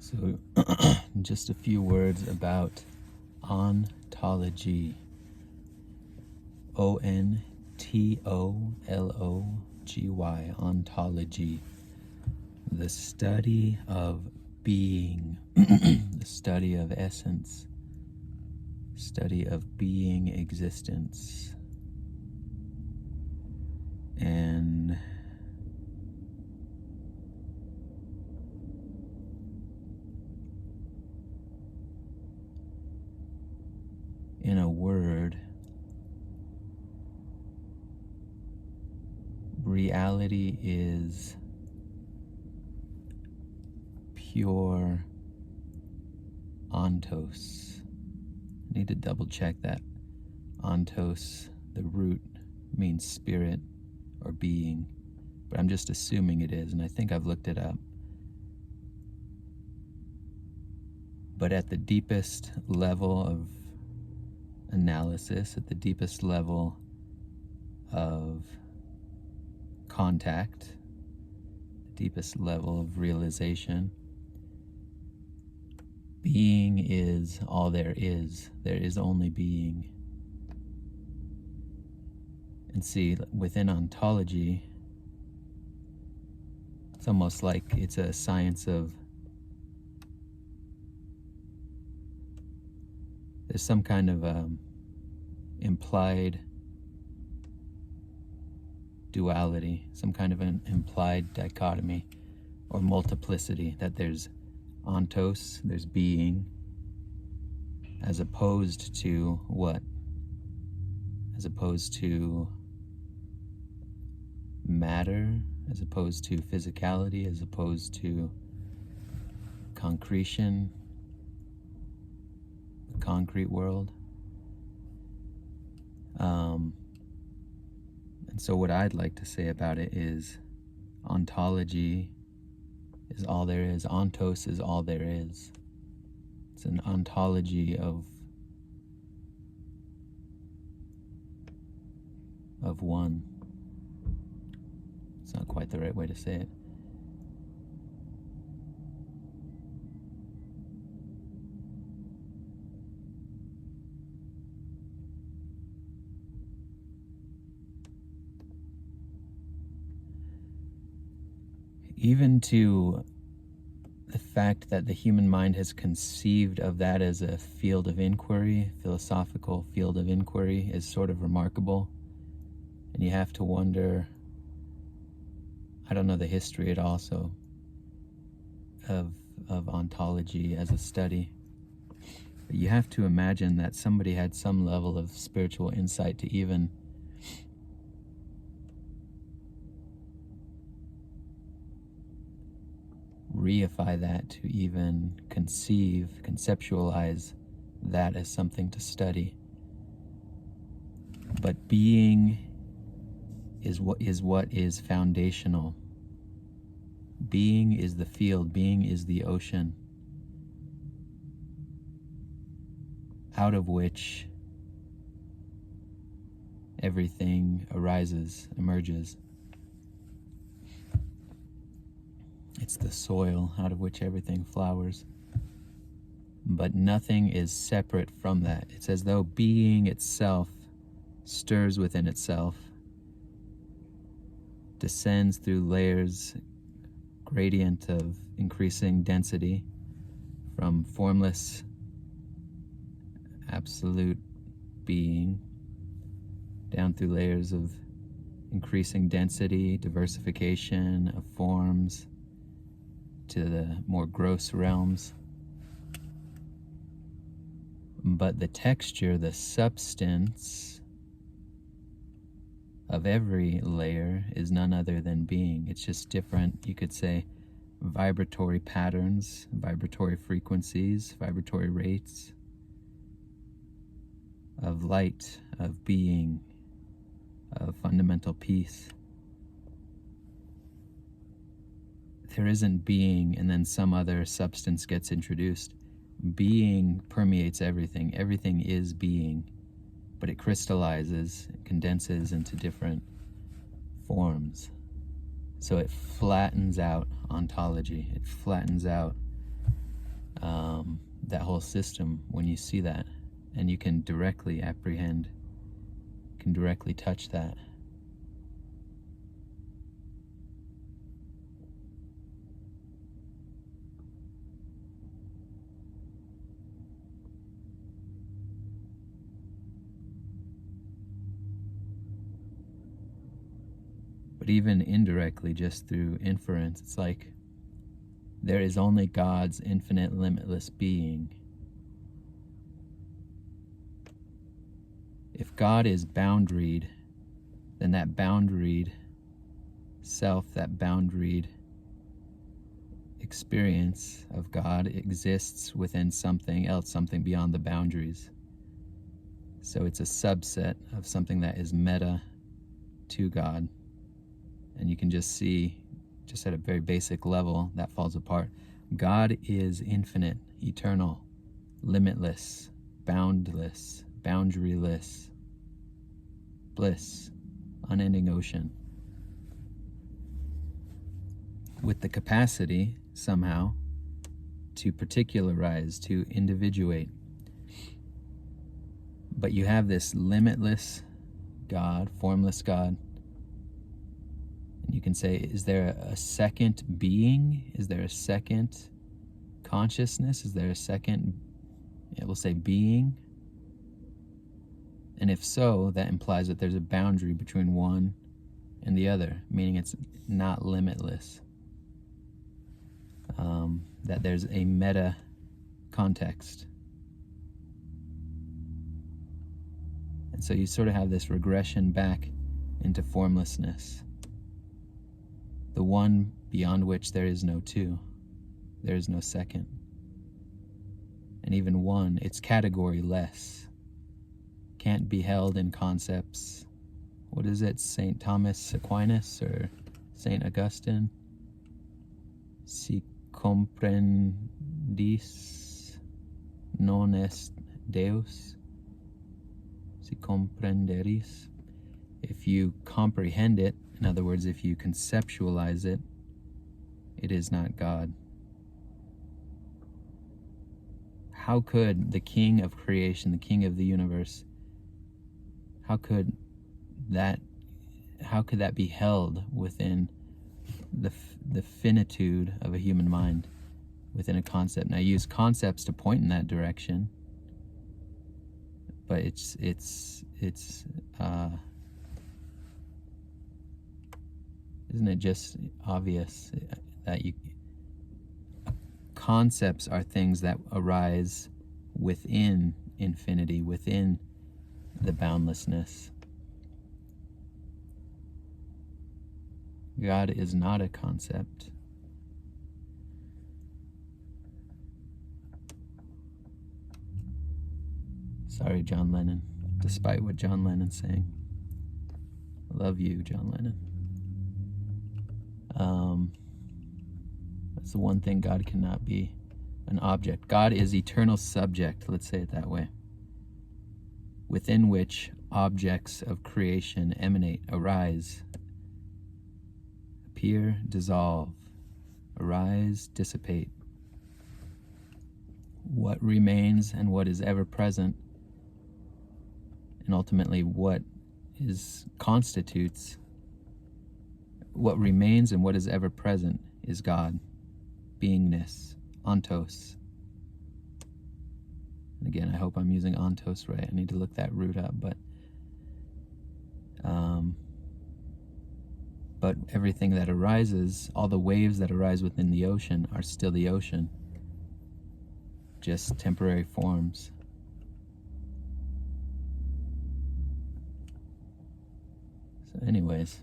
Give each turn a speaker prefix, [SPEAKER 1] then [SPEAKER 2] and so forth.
[SPEAKER 1] So, just a few words about ontology. ontology, ontology. The study of being, the study of essence, study of being existence. And in a word, reality is pure ontos. I need to double check that. Ontos, the root, means spirit or being, but I'm just assuming it is, and I think I've looked it up. But at the deepest level of analysis, at the deepest level of contact, the deepest level of realization, being is all there is. There is only being. And see, within ontology, it's almost like it's a science of, there's some kind of implied duality, some kind of an implied dichotomy or multiplicity, that there's ontos, there's being, as opposed to what? As opposed to matter, as opposed to physicality, as opposed to concretion, the concrete world. And so what I'd like to say about it is ontology is all there is. Ontos is all there is. It's an ontology of one. It's not quite the right way to say it. Even to the fact that the human mind has conceived of that as a field of inquiry, philosophical field of inquiry, is sort of remarkable. And you have to wonder, I don't know the history at all, so of ontology as a study. But you have to imagine that somebody had some level of spiritual insight to even reify that, to even conceptualize that as something to study. But being is what is foundational. Being is the field, being is the ocean, out of which everything arises, emerges. It's the soil out of which everything flowers. But nothing is separate from that. It's as though being itself stirs within itself, descends through layers, gradient of increasing density, from formless absolute being down through layers of increasing density, diversification of forms, to the more gross realms. But the texture, the substance of every layer is none other than being. It's just different, you could say, vibratory patterns, vibratory frequencies, vibratory rates of light, of being, of fundamental peace. There isn't being and then some other substance gets introduced. Being permeates everything. Everything is being, but it crystallizes, it condenses into different forms. So it flattens out ontology. It flattens out that whole system when you see that, and you can directly apprehend, can directly touch that. But even indirectly, just through inference, it's like there is only God's infinite, limitless being. If God is boundaried, then that boundaried self, that boundaried experience of God exists within something else, something beyond the boundaries. So it's a subset of something that is meta to God. And you can just see, just at a very basic level, that falls apart. God is infinite, eternal, limitless, boundless, boundaryless, bliss, unending ocean, with the capacity somehow to particularize, to individuate. But you have this limitless God, formless God. And you can say, is there a second being? Is there a second consciousness? Is there a second, we'll say, being? And if so, that implies that there's a boundary between one and the other, meaning it's not limitless. That there's a meta context. And so you sort of have this regression back into formlessness. The one beyond which there is no two. There is no second. And even one, it's category-less. Can't be held in concepts. What is it? St. Thomas Aquinas or St. Augustine? Si comprendis non est Deus. Si comprenderis. If you comprehend it, in other words, if you conceptualize it, it is not God. How could the King of creation, the King of the universe, how could that be held within the finitude of a human mind, within a concept? Now, I use concepts to point in that direction, but it's isn't it just obvious that concepts are things that arise within infinity, within the boundlessness? God is not a concept. Sorry, John Lennon, despite what John Lennon's saying. I love you, John Lennon. That's the one thing God cannot be, an object. God is eternal subject, let's say it that way, within which objects of creation emanate, arise, appear, dissolve, arise, dissipate. What remains and what is ever present, and ultimately what constitutes what remains and what is ever present, is God, beingness, ontos. And again, I hope I'm using ontos right. I need to look that root up, but everything that arises, all the waves that arise within the ocean, are still the ocean, just temporary forms. So anyways,